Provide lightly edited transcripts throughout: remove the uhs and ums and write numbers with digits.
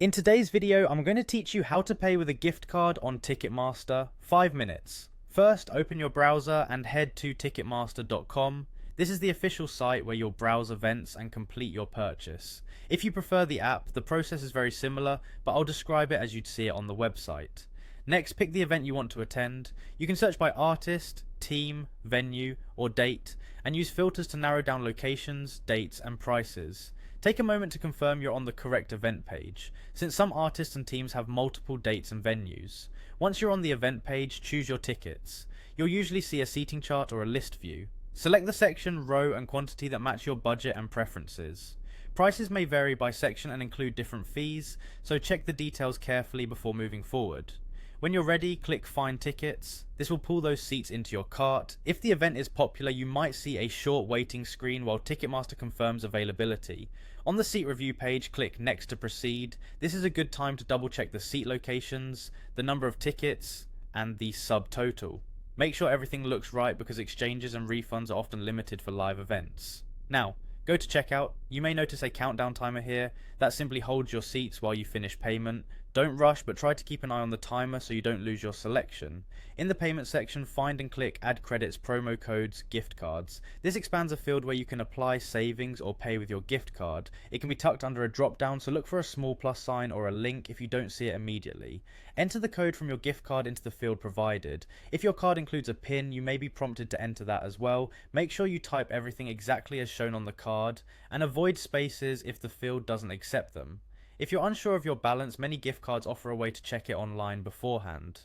In today's video, I'm going to teach you how to pay with a gift card on Ticketmaster. 5 minutes. First, open your browser and head to ticketmaster.com. This is the official site where you'll browse events and complete your purchase. If you prefer the app, the process is very similar, but I'll describe it as you'd see it on the website. Next, pick the event you want to attend. You can search by artist, team, venue, or date, and use filters to narrow down locations, dates, and prices. Take a moment to confirm you're on the correct event page, since some artists and teams have multiple dates and venues. Once you're on the event page, choose your tickets. You'll usually see a seating chart or a list view. Select the section, row, and quantity that match your budget and preferences. Prices may vary by section and include different fees, so check the details carefully before moving forward. When you're ready, click Find Tickets. This will pull those seats into your cart. If the event is popular, you might see a short waiting screen while Ticketmaster confirms availability. On the seat review page, click Next to proceed. This is a good time to double check the seat locations, the number of tickets, and the subtotal. Make sure everything looks right because exchanges and refunds are often limited for live events. Now, go to checkout. You may notice a countdown timer here. That simply holds your seats while you finish payment. Don't rush, but try to keep an eye on the timer so you don't lose your selection. In the payment section, find and click Add Credits, Promo Codes, Gift Cards. This expands a field where you can apply savings or pay with your gift card. It can be tucked under a drop down, so look for a small plus sign or a link if you don't see it immediately. Enter the code from your gift card into the field provided. If your card includes a PIN, you may be prompted to enter that as well. Make sure you type everything exactly as shown on the card, and avoid spaces if the field doesn't accept them. If you're unsure of your balance, many gift cards offer a way to check it online beforehand.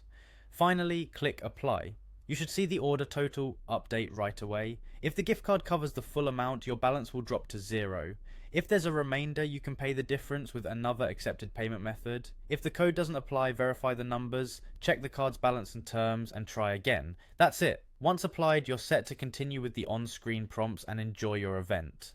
Finally, click Apply. You should see the order total update right away. If the gift card covers the full amount, your balance will drop to 0. If there's a remainder, you can pay the difference with another accepted payment method. If the code doesn't apply, verify the numbers, check the card's balance and terms, and try again. That's it. Once applied, you're set to continue with the on-screen prompts and enjoy your event.